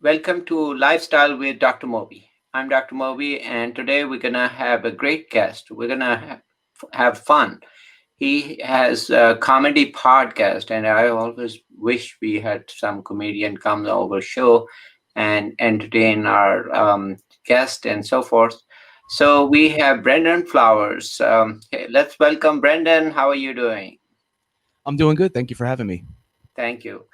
Welcome to Lifestyle with Dr. Mobi. I'm Dr. Mobi, and today we're gonna have a great guest. We're gonna have fun. He has a comedy podcast, and I always wish we had some comedian come over show and entertain our guest and so forth. So we have Brendan Flowers. Hey, let's welcome Brendan. How are you doing? I'm doing good. Thank you for having me. Thank you.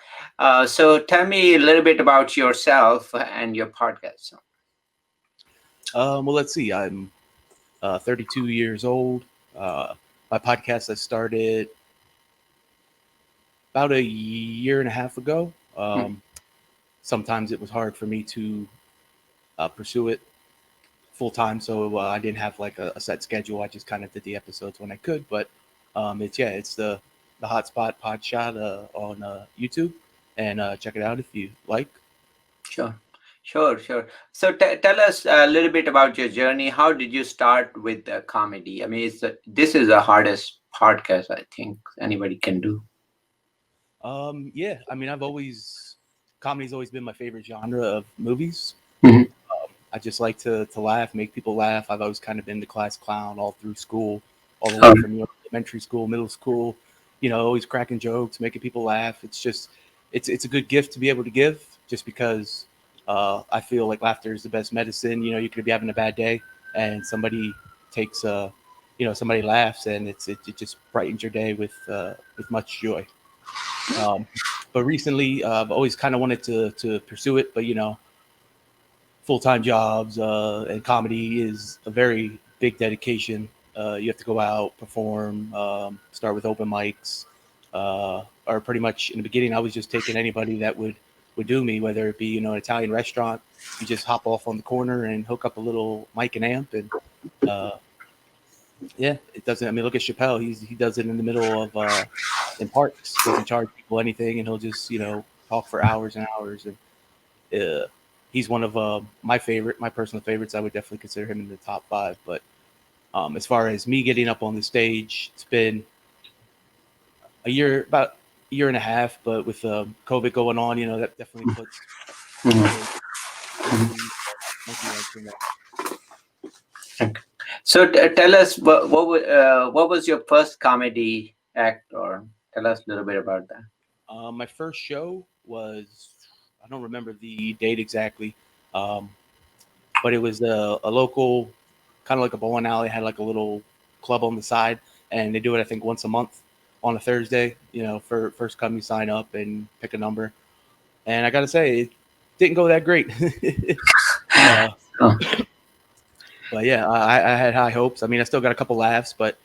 So tell me a little bit about yourself and your podcast. Well, let's see. I'm 32 years old. Uh, my podcast I started about a year and a half ago. Hmm. Sometimes it was hard for me to pursue it full time, so I didn't have like a set schedule. I just kind of did the episodes when I could. But it's the Hotspot Podshot on YouTube, and check it out if you like. Sure, sure. So tell us a little bit about your journey. How did you start with comedy? I mean, this is the hardest podcast I think anybody can do. Yeah, I mean, comedy's always been my favorite genre of movies. Mhm. I just like to laugh, make people laugh. I've always kind of been the class clown all through school, all the way Um, from elementary school, middle school. Always cracking jokes, making people laugh. It's a good gift to be able to give, just because I feel like laughter is the best medicine. You could be having a bad day, and takes somebody laughs, and it just brightens your day with much joy. Um, but recently, I've always kind of wanted to pursue it, but full time jobs and comedy is a very big dedication. You have to go out, perform, start with open mics, or pretty much in the beginning, I was just taking anybody that would do me, whether it be an Italian restaurant. You just hop off on the corner and hook up a little mic and amp, and uh, yeah, it doesn't. I mean, look at Chappelle. He does it in the middle of in parks. Doesn't charge people anything, and he'll just talk for hours and hours. And he's one of my personal favorites. I would definitely consider him in the top five. But as far as me getting up on the stage, it's been about a year and a half. But with COVID going on, that definitely puts a mhm, little mhm. monkey wrench in there. Okay. So tell us what was your first comedy act, or tell us a little bit about that. My first show was, I don't remember the date exactly, um, but it was a local, kind of like a bowling alley, had like a little club on the side, and they do it I think once a month on a Thursday. For first come you sign up and pick a number, and I gotta say it didn't go that great. uh, Oh, but yeah, I had high hopes. I mean, I still got a couple laughs, but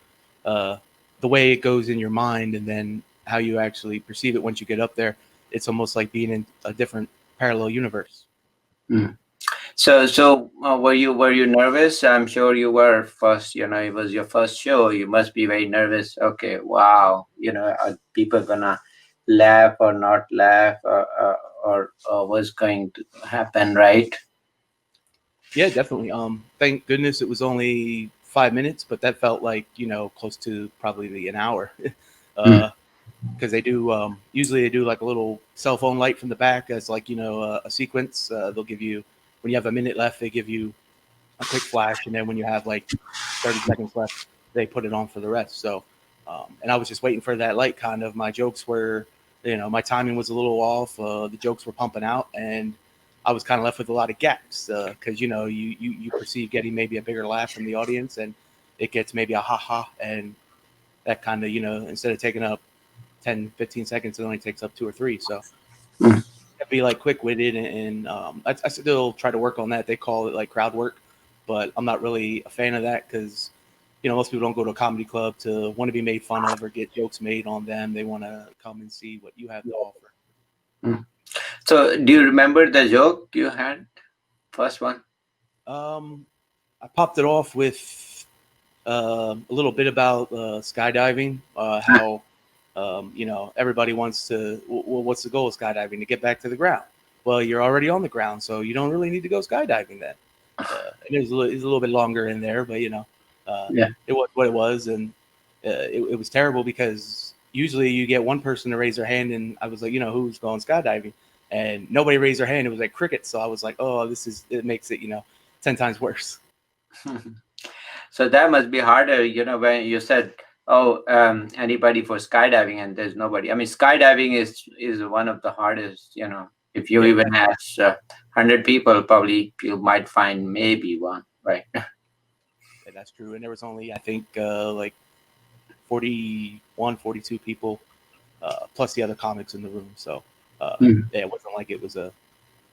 uh, the way it goes in your mind and then how you actually perceive it once you get up there, it's almost like being in a different parallel universe. mm. So were you nervous? I'm sure you were first. It was your first show. You must be very nervous. Okay, wow. Are people gonna laugh or not laugh, or what's going to happen, right? Yeah, definitely. Thank goodness it was only 5 minutes, but that felt like close to probably an hour. Mm. uh, because they do usually they do like a little cell phone light from the back as like a sequence. They'll give you, when you have a minute left, they give you a quick flash, and then when you have like 30 seconds left, they put it on for the rest. So, and I was just waiting for that light. Kind of, my jokes were, my timing was a little off. The jokes were pumping out, and I was kind of left with a lot of gaps because you perceive getting maybe a bigger laugh from the audience, and it gets maybe a ha ha, and that kind of instead of taking up 10, 15 seconds, it only takes up two or three. So Mm. be like quick witted, and I still try to work on that. They call it like crowd work, but I'm not really a fan of that because most people don't go to a comedy club to want to be made fun of or get jokes made on them. They want to come and see what you have to offer. Mm. So do you remember the joke you had first one? um, I popped it off with a little bit about skydiving, how everybody wants to, well, what's the goal of skydiving? To get back to the ground. Well, you're already on the ground, so you don't really need to go skydiving then. And it was a little bit longer in there, but Yeah. it was what it was, and it was terrible because usually you get one person to raise their hand, and I was like, who's going skydiving? and nobody raised their hand. It was like crickets. So I was like, oh, it makes it 10 times worse. So that must be harder, when you said, "Oh, anybody for skydiving," and there's nobody. I mean, skydiving is one of the hardest. If you Yeah, even ask 100 people, probably you might find maybe one, right? that's true. And there was only, I think, like 41, 42 people, plus the other comics in the room. So Mm, yeah, it wasn't like it was a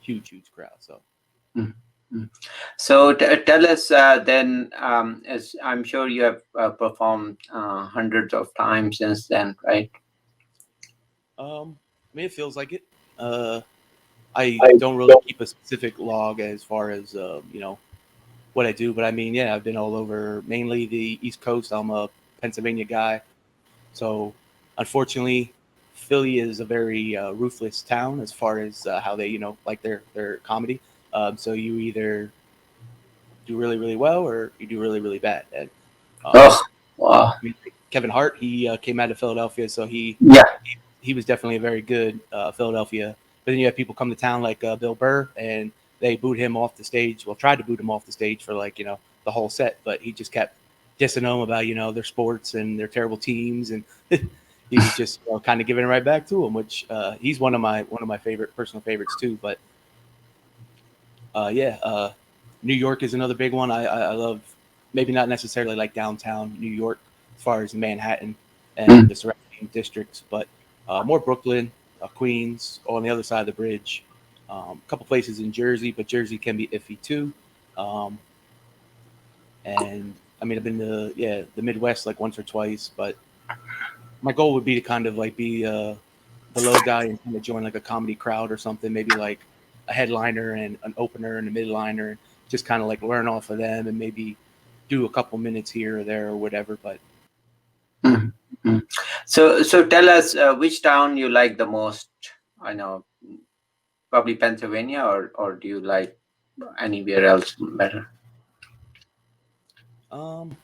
huge, huge crowd. So mm, mm. So tell us then, as I'm sure you have performed hundreds of times since then, right? I mean, it feels like it. Uh, I I don't really don't. keep a specific log as far as what I do, but I mean, yeah, I've been all over, mainly the East Coast. I'm a Pennsylvania guy, so unfortunately, Philly is a very ruthless town as far as how they like their comedy. So you either do really really well or you do really really bad. And Oh, wow. I mean, Kevin Hart, he came out of Philadelphia, so Yeah. he was definitely a very good Philadelphia. But then you have people come to town like Bill Burr, and they booed him off the stage. Well, tried to boot him off the stage for like the whole set, but he just kept dissing them about their sports and their terrible teams, and he was just kind of giving it right back to him. Which he's one of my favorite personal favorites too. But yeah, New York is another big one. I love maybe not necessarily like downtown New York as far as Manhattan and Mm, the surrounding districts, but more Brooklyn, Queens, on the other side of the bridge. A couple places in Jersey, but Jersey can be iffy too. Um, and I mean, I've been to the Midwest like once or twice, but my goal would be to kind of like be the low guy and kind of join like a comedy crowd or something, maybe like a headliner and an opener and a midliner, and just kind of like learn off of them and maybe do a couple minutes here or there or whatever. But mm, mm. So tell us which town you like the most. I know, probably Pennsylvania, or do you like anywhere else better? um,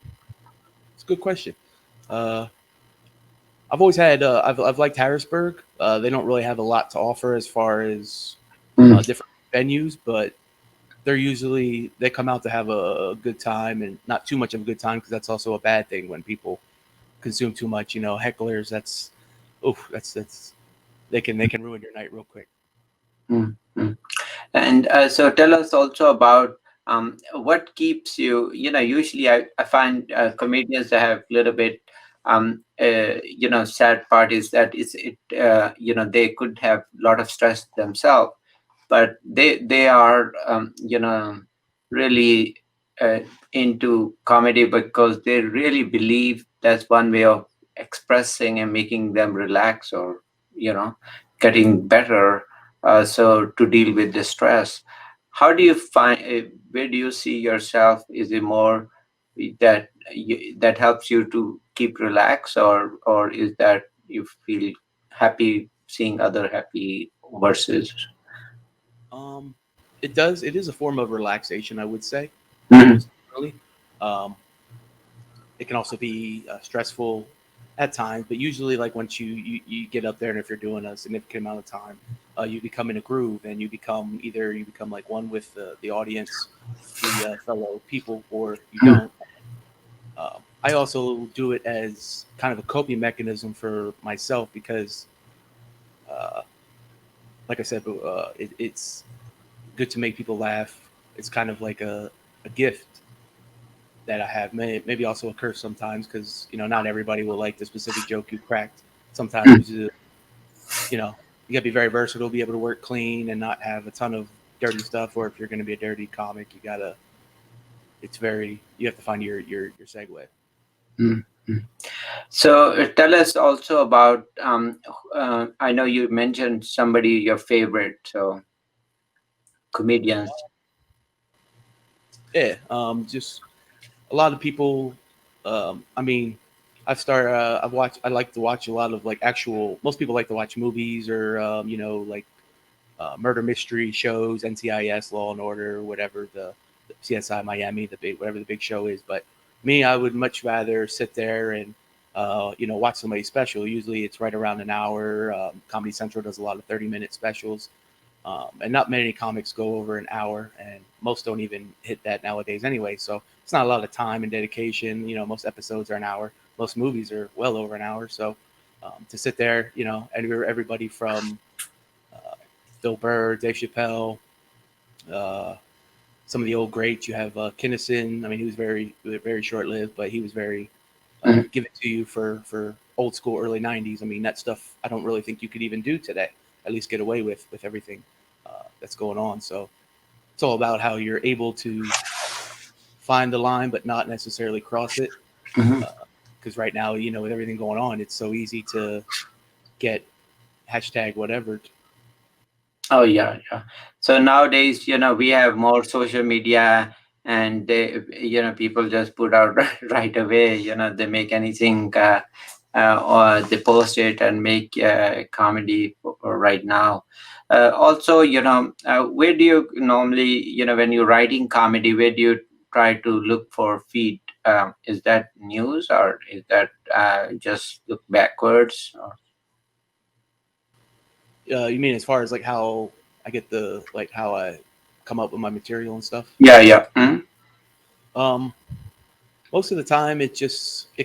it's a good question. Uh, I've always had I've liked Harrisburg. They don't really have a lot to offer as far as Mm, different venues, but they come out to have a good time and not too much of a good time because that's also a bad thing when people consume too much. Hecklers. That's they can ruin your night real quick. mm, mm. And so tell us also about what keeps you. Usually I find comedians that have a little bit, sad part is that they could have a lot of stress themselves, but they are really uh, into comedy because they really believe that's one way of expressing and making them relax, or you know getting better, so to deal with the stress. How do you find, where do you see yourself? Is it more that helps you to keep relaxed, or is that you feel happy seeing other happy verses? Um, it does. It is a form of relaxation, I would say, Mhm. most definitely. Um, it can also be stressful at times, but usually, like once you get up there, and if you're doing a significant amount of time, you become in a groove, and you become like one with the audience, the fellow people, or you don't. I also do it as kind of a coping mechanism for myself because, uh, like I said, it's good to make people laugh. It's kind of like a gift that I have. Maybe also a curse sometimes because not everybody will like the specific joke you cracked. Sometimes you gotta be very versatile, be able to work clean and not have a ton of dirty stuff. Or if you're going to be a dirty comic, you have to find your segue. Mm, mm. So tell us also about. I know you mentioned somebody your favorite, so comedians. Yeah, just a lot of people. I mean, I like to watch a lot of like actual. Most people like to watch movies or like murder mystery shows, NCIS, Law and Order, whatever the CSI Miami, the big whatever the big show is. But me, I would much rather sit there and watch somebody special. Usually, it's right around an hour. Comedy Central does a lot of 30-minute specials. And not many comics go over an hour, and most don't even hit that nowadays anyway. So it's not a lot of time and dedication. Most episodes are an hour. Most movies are well over an hour. So to sit there, everybody from uh, Bill Burr, Dave Chappelle, uh, some of the old greats. You have Kinnison. I mean, he was very short lived, but he was very Mhm. give it to you for old school early '90s. I mean, that stuff I don't really think you could even do today. At least get away with everything that's going on. So it's all about how you're able to find the line, but not necessarily cross it. Mhm. Because right now, with everything going on, it's so easy to get hashtag whatever. Oh yeah, yeah. So nowadays, we have more social media, and people just put out right away. They make anything, or they post it and make comedy for right now. Also, where do you normally, when you're writing comedy, where do you try to look for feed? Is that news, or is that just look backwards? Or... You mean as far as like how I get the like how I come up with my material and stuff? Yeah, yeah. Mhm. Um, Most of the time it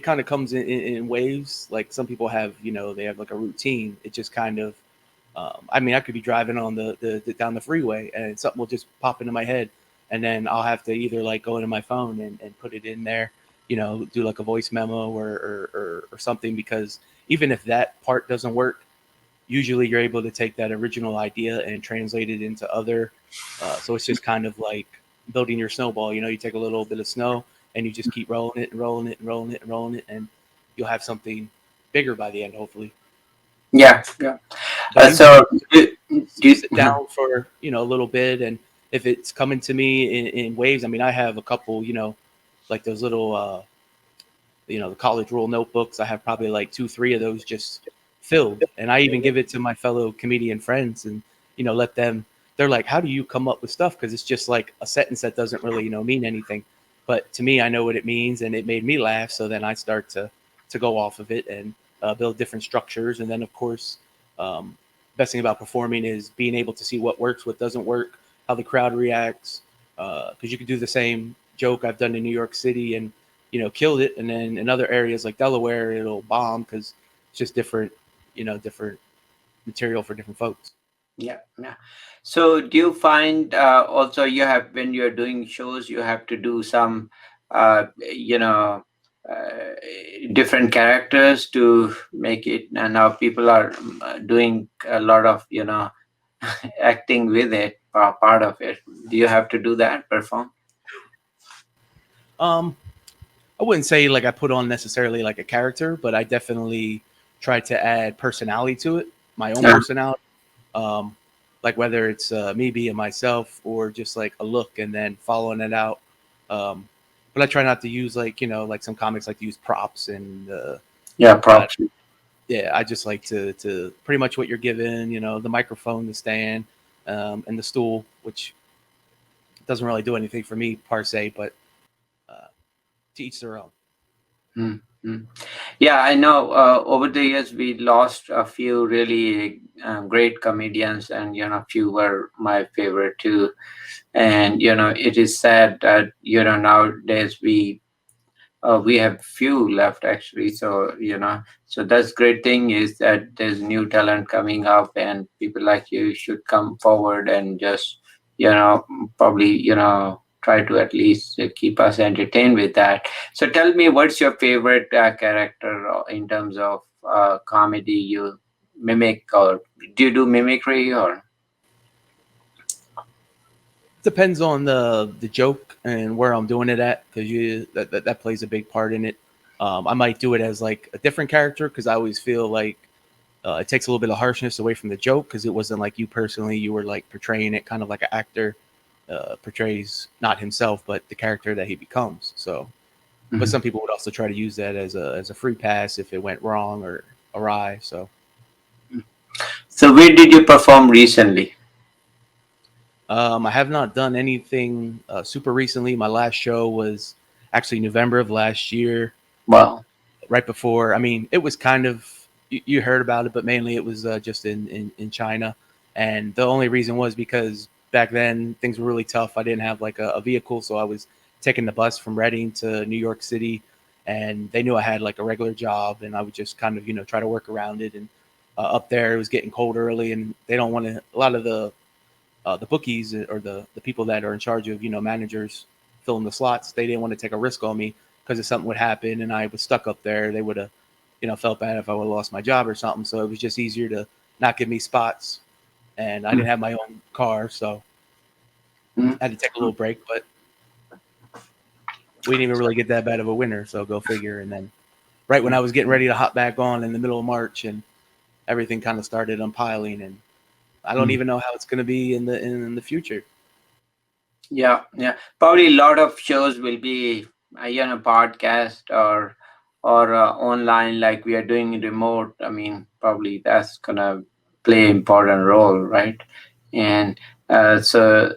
kind of comes in waves. Like some people have, they have like a routine. It just kind of I mean, I could be driving on the down the freeway and something will just pop into my head, and then I'll have to either like go into my phone and put it in there, do like a voice memo or something, because even if that part doesn't work, usually you're able to take that original idea and translate it into other. So it's just kind of like building your snowball. You take a little bit of snow and you just keep rolling it and rolling it and rolling it and rolling it, and you'll have something bigger by the end, hopefully. Yeah, yeah. But So usually sit mhm. down for a little bit, and if it's coming to me in waves, I mean, I have a couple, like those little the college rule notebooks. I have probably like two, three of those just filled, and I even give it to my fellow comedian friends, and let them. They're like, "How do you come up with stuff?" Because it's just like a sentence that doesn't really mean anything, but to me, I know what it means, and it made me laugh. So then I start to go off of it and build different structures, and then of course, um, best thing about performing is being able to see what works, what doesn't work, how the crowd reacts. Because you could do the same joke I've done in New York City and killed it, and then in other areas like Delaware, it'll bomb because it's just different, different material for different folks. Yeah, yeah. So do you find also you have when you're doing shows, you have to do some, uh, different characters to make it. And now people are doing a lot of, acting with it, part of it. Do you have to do that, perform? Um, I wouldn't say like I put on necessarily like a character, but I definitely try to add personality to it, my own Yeah. personality. Um, like whether it's me being myself or just like a look and then following it out. Um, but I try not to use like like some comics like to use props and Yeah, uh, props. yeah, I just like to pretty much what you're given, the microphone, the stand, and the stool, which doesn't really do anything for me per se, but uh, to each their own. Mm, mm. Yeah, I know. Over the years, we lost a few really great comedians, and few were my favorite too. And it is sad that nowadays we have few left actually. So so that's great thing is that there's new talent coming up, and people like you should come forward and just probably try to at least keep us entertained with that. So tell me, what's your favorite character in terms of comedy you mimic, or do you do mimicry, or... Depends on the joke and where I'm doing it at, because that plays a big part in it. I might do it as like a different character because I always feel like it takes a little bit of harshness away from the joke because it wasn't like you personally. You were like portraying it kind of like an actor portrays not himself but the character that he becomes. So, but Mhm. some people would also try to use that as a free pass if it went wrong or awry. So, So where did you perform recently? I have not done anything super recently. My last show was actually November of last year, Well, right before. I mean, it was kind of you heard about it, but mainly it was just in China, And the only reason was because back then things were really tough. I didn't have like a vehicle, so I was taking the bus from Reading to New York City, and they knew I had like a regular job, and I would just kind of try to work around it. And up there, it was getting cold early, and they don't want to. A lot of the bookies or the people that are in charge of managers filling the slots, they didn't want to take a risk on me because if something would happen and I was stuck up there, they would have felt bad if I would have lost my job or something. So it was just easier to not give me spots, and I Mm, didn't have my own car, so mm, I had to take a little break. But we didn't even really get that bad of a winter, so go figure. And then right when I mm. was getting ready to hop back on in the middle of March, and everything kind of started unpiling, and I don't Mm. even know how it's going to be in the future. Yeah, yeah. Probably a lot of shows will be, podcast or online, like we are doing remote. I mean, probably that's gonna play important role, right? And so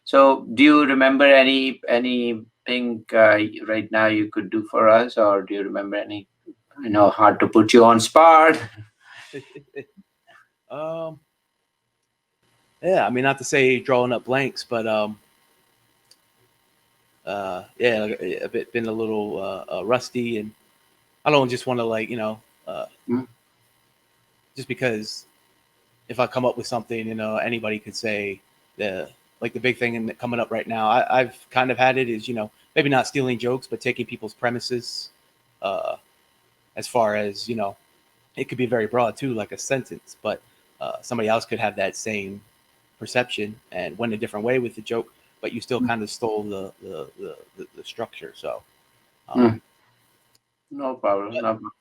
so. Do you remember anything right now you could do for us, or do you remember any? I know, hard to put you on spot. um, yeah, I mean, not to say drawing up blanks, but yeah, like, a bit been a little rusty, and I don't just want to like Mm, just because if I come up with something, anybody could say the like the big thing coming up right now. I've kind of had it is maybe not stealing jokes, but taking people's premises. Uh, as far as it could be very broad too, like a sentence, but somebody else could have that same perception and went a different way with the joke, but you still mm, kind of stole the structure. So, mm. um, No problem. but No problem.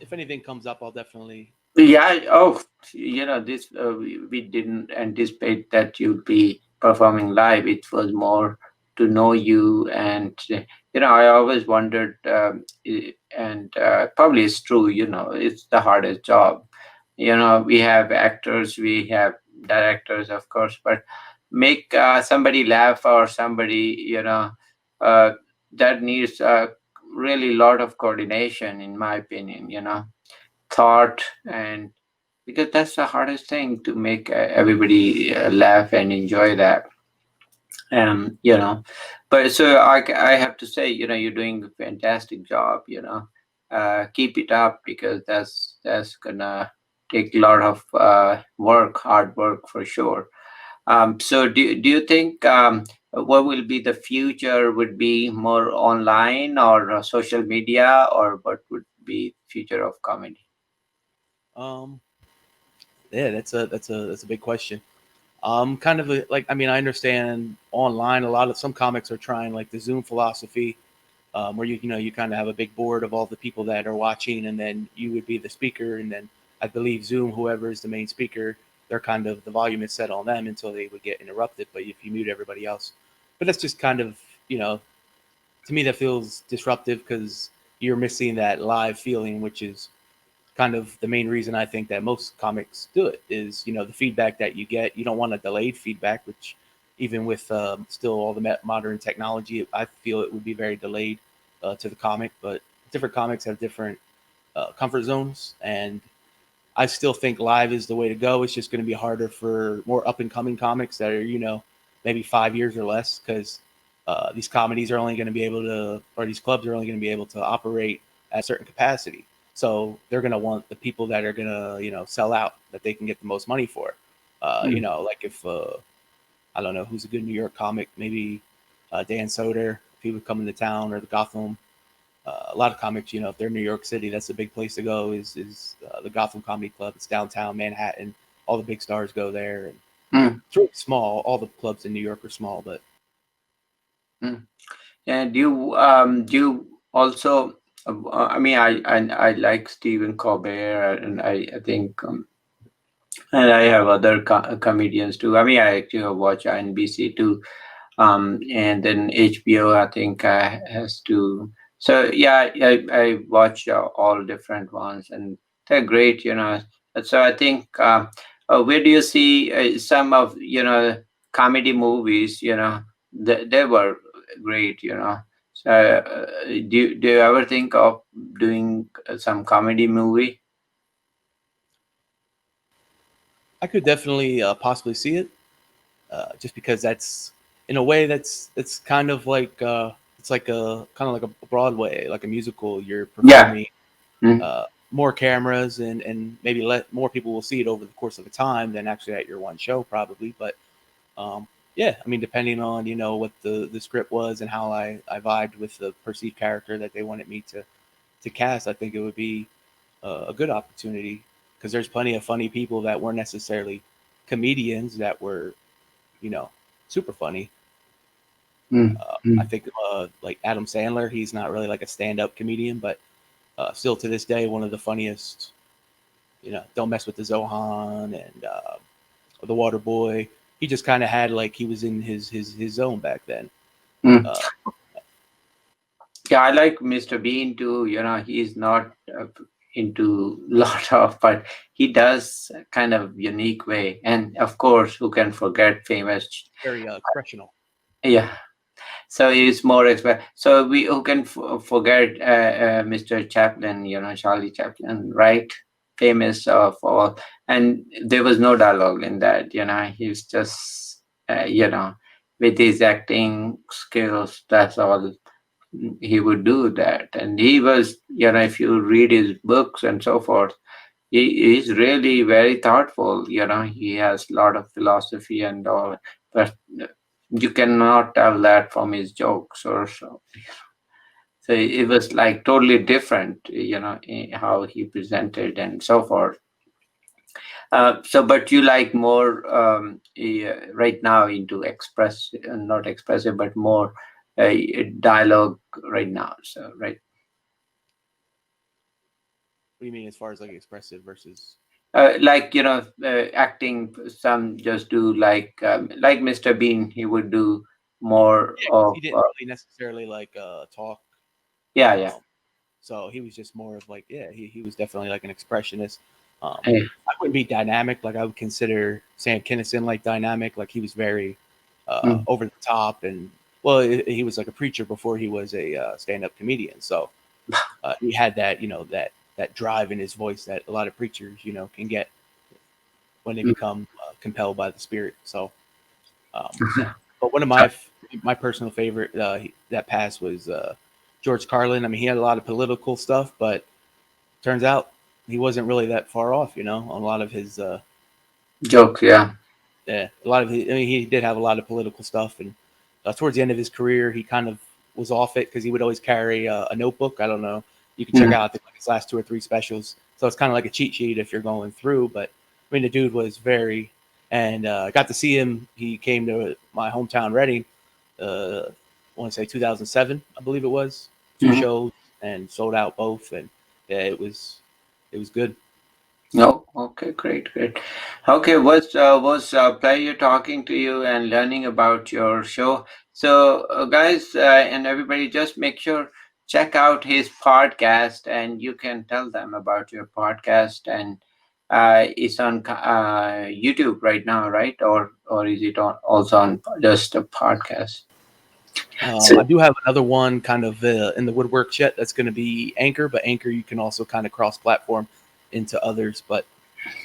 if anything comes up, I'll definitely. Yeah. Oh, this we didn't anticipate that you'd be performing live. It was more to know you, and I always wondered, and probably it's true. It's the hardest job. We have actors, we have directors, of course, but make somebody laugh or somebody, uh, that needs really lot of coordination, in my opinion. Thought, and because that's the hardest thing to make everybody laugh and enjoy that. You know but so I have to say, you're doing a fantastic job. Keep it up, because that's gonna take a lot of hard work for sure. So do you think, what will be the future? Would be more online or social media, or what would be future of comedy? Um, yeah, that's a big question. Kind of like, I mean, I understand online a lot of some comics are trying like the Zoom philosophy, where you kind of have a big board of all the people that are watching, and then you would be the speaker, and then I believe Zoom, whoever is the main speaker, they're kind of the volume is set on them until they would get interrupted. But if you mute everybody else, but that's just kind of to me that feels disruptive because you're missing that live feeling, which is kind of the main reason I think that most comics do it is the feedback that you get. You don't want a delayed feedback, which even with still all the modern technology, I feel it would be very delayed to the comic. But different comics have different comfort zones, and I still think live is the way to go. It's just going to be harder for more up and coming comics that are maybe 5 years or less because these comedies are only going to be able to, or these clubs are only going to be able to operate at a certain capacity. So they're going to want the people that are going to sell out that they can get the most money for. Mm. Like if I don't know who's a good New York comic, maybe Dan Soder if he would come into town, or the Gotham a lot of comics, if they're New York City, that's a big place to go. Is the Gotham Comedy Club? It's downtown Manhattan. All the big stars go there, and Mm. it's really small. All the clubs in New York are small, but Mm. And do you also? I mean, I like Stephen Colbert, and I think, and I have other comedians too. I mean, I actually watch NBC too, and then HBO, I think, has to. So yeah, I watch all different ones, and they're great. And so I think, where do you see some of comedy movies? They were great. So do you ever think of doing some comedy movie? I could definitely possibly see it, just because that's in a way that's kind of like it's like a kind of like a Broadway, like a musical. You're Yeah. performing Mm, uh, more cameras, and maybe let more people will see it over the course of a time than actually at your one show probably. But um, yeah, I mean, depending on what the script was and how I vibed with the perceived character that they wanted me to cast, I think it would be a good opportunity because there's plenty of funny people that weren't necessarily comedians that were you know super funny. mm, I mm, think like Adam Sandler, he's not really like a stand-up comedian, but still to this day one of the funniest. Don't mess with the Zohan and the Water Boy. He just kind of had like he was in his zone back then. mm. Uh, Yeah, I like Mr. Bean too. He's not into lot of, but he does kind of unique way. And of course, who can forget famous? very expressional. Yeah. So he's more expert. So we who can forget Mr. Chaplin? Charlie Chaplin, right? Famous of all, and there was no dialogue in that. He's just with his acting skills. That's all he would do that. And he was, if you read his books and so forth, he's really very thoughtful. He has a lot of philosophy and all, but you cannot tell that from his jokes or so. So it was like totally different, how he presented and so forth. But you like more right now into express, not expressive, but more uh, dialogue right now. So right. What do you mean as far as like expressive versus? Like acting, some just do like Mr. Bean, he would do more Yeah, because of he didn't really necessarily like talk. yeah, yeah, Um, so he was just more of like, yeah, he was definitely like an expressionist. yeah. I wouldn't be dynamic like I would consider Sam Kinison like dynamic. Like he was very Mm, over the top, and well, he was like a preacher before he was a stand up comedian. So he had that that drive in his voice that a lot of preachers can get when they mm. become compelled by the Spirit. So, um, but one of my personal favorite that passed was George Carlin. I mean, he had a lot of political stuff, but turns out he wasn't really that far off. On a lot of his Joke, yeah. yeah, a lot of his, I mean, he did have a lot of political stuff, and towards the end of his career, he kind of was off it because he would always carry a notebook. I don't know. You can check Mm, out like his last two or three specials. So it's kind of like a cheat sheet if you're going through. But I mean, the dude was very, and I got to see him. He came to my hometown, Reading. I want to say 2007, I believe it was. Two mm. shows and sold out both, and yeah, it was good. No, okay, great, great. Okay, was pleasure talking to you and learning about your show. So, guys, and everybody, just make sure check out his podcast, and you can tell them about your podcast. And it's on YouTube right now, right? Or is it on also on just a podcast? So, I do have another one kind of in the woodwork yet. That's going to be Anchor, but Anchor you can also kind of cross-platform into others. But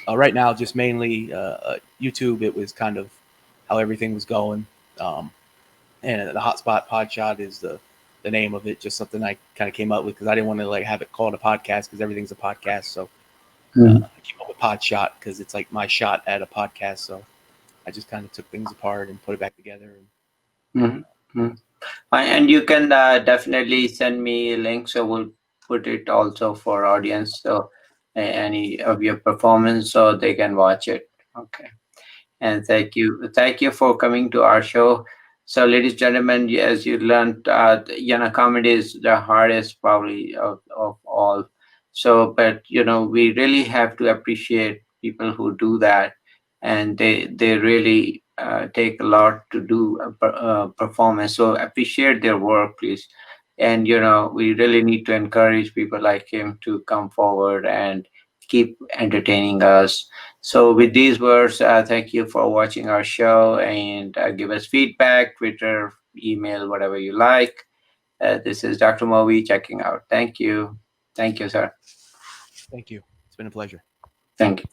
right now, just mainly YouTube. It was kind of how everything was going, um, and the Hotspot Podshot is the name of it. Just something I kind of came up with because I didn't want to like have it called a podcast because everything's a podcast. So mm, I came up with Podshot because it's like my shot at a podcast. So I just kind of took things apart and put it back together. And mm, mm. And you can definitely send me a link, so we'll put it also for audience, so any of your performance, so they can watch it. Okay. And thank you for coming to our show. So, ladies and gentlemen, as you learned, comedy is the hardest probably of all. So, but we really have to appreciate people who do that, and they really take a lot to do a performance. So, appreciate their work, please. And we really need to encourage people like him to come forward and keep entertaining us. So, with these words, thank you for watching our show, and give us feedback, Twitter, email, whatever you like. This is Dr. Mobi checking out. Thank you. Thank you, sir. thank you. It's been a pleasure. Thank you.